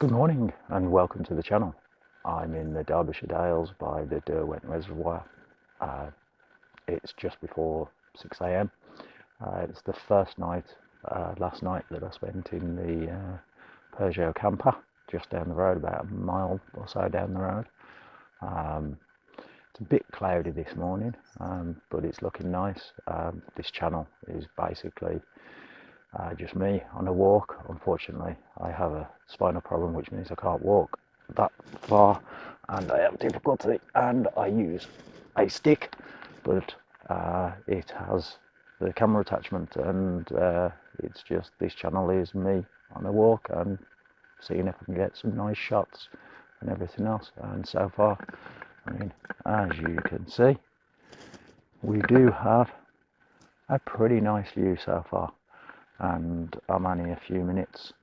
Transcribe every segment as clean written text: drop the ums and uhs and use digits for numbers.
Good morning and welcome to the channel. I'm in the Derbyshire Dales by the Derwent reservoir. It's just before 6 a.m. It's the first night, last night that I spent in the Peugeot camper just down the road, about a mile or so down the road. It's a bit cloudy this morning, but it's looking nice. This channel is basically just me on a walk. Unfortunately, I have a spinal problem, which means I can't walk that far, and I have difficulty, and I use a stick, but it has the camera attachment, and it's just, this channel is me on a walk and seeing if I can get some nice shots and everything else. And so far, I mean, as you can see, we do have a pretty nice view so far, and I'm only a few minutes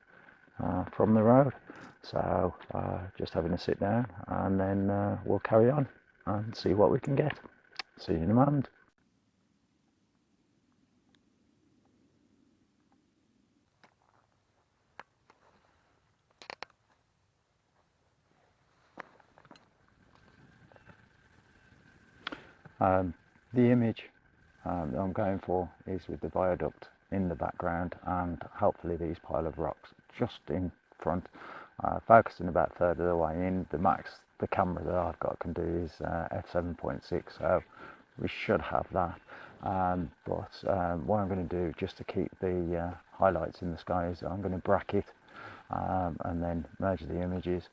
from the road, so just having a sit down, and then we'll carry on and see what we can get. See you in a moment. The image that I'm going for is with the viaduct in the background and hopefully these pile of rocks just in front, focusing about a third of the way in. The max the camera that I've got can do is f7.6, so we should have that. But what I'm going to do, just to keep the highlights in the sky, is I'm going to bracket and then merge the images.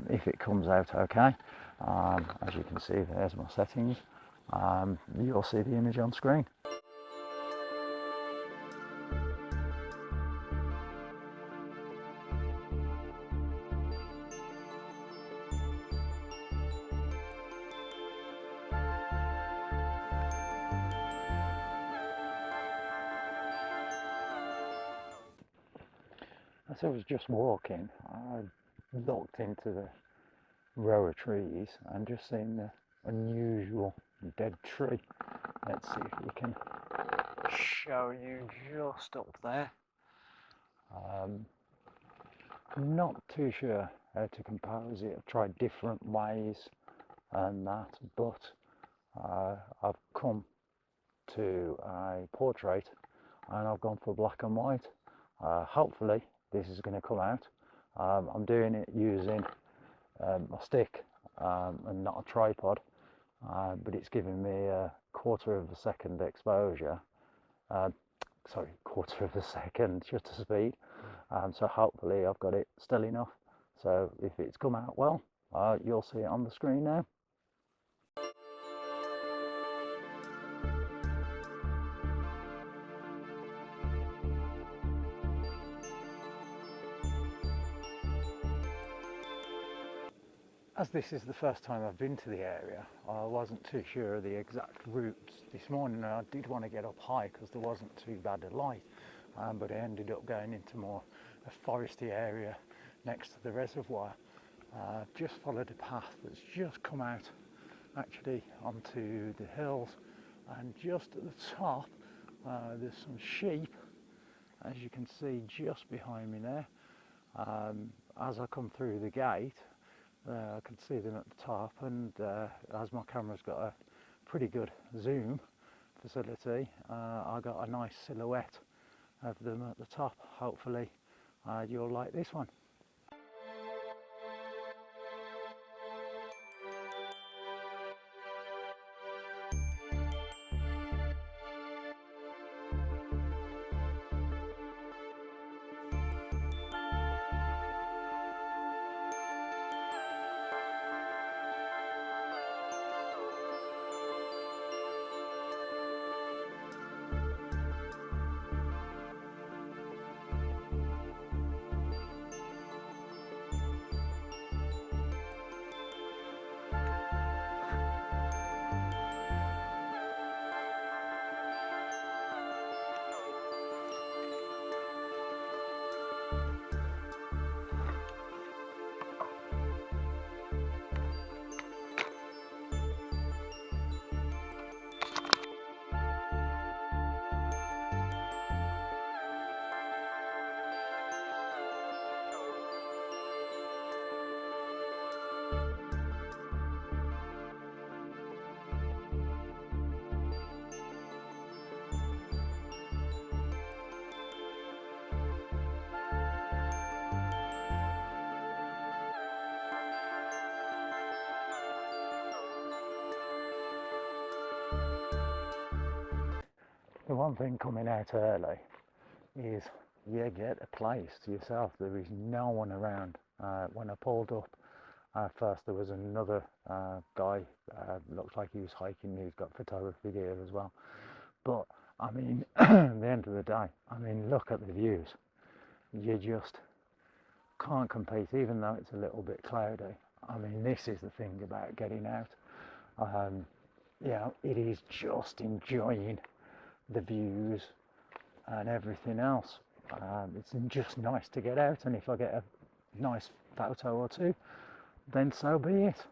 If it comes out okay, as you can see, there's my settings. You'll see the image on screen. As I was just walking, I looked into the row of trees and just seen the unusual dead tree. Let's see if we can show you just up there. I'm not too sure how to compose it. I've tried different ways and that, but I've come to a portrait and I've gone for black and white. Hopefully this is going to come out. I'm doing it using my stick and not a tripod, but it's giving me a quarter of a second exposure, sorry, quarter of a second shutter speed, so hopefully I've got it still enough. So if it's come out well, you'll see it on the screen now. As this is the first time I've been to the area, I wasn't too sure of the exact routes this morning. I did want to get up high because there wasn't too bad a light, but I ended up going into more a foresty area next to the reservoir. Just followed a path that's just come out actually onto the hills, and just at the top there's some sheep, as you can see just behind me there. As I come through the gate, I can see them at the top, and as my camera's got a pretty good zoom facility, I got a nice silhouette of them at the top. Hopefully you'll like this one. The one thing coming out early is you get a place to yourself. There is no one around. When I pulled up, first there was another guy, looked like he was hiking, he's got photography gear as well. But I mean, at the end of the day, I mean, look at the views. You just can't compete, even though it's a little bit cloudy. I mean, this is the thing about getting out. It is just enjoying the views and everything else. It's just nice to get out, and if I get a nice photo or two, then so be it.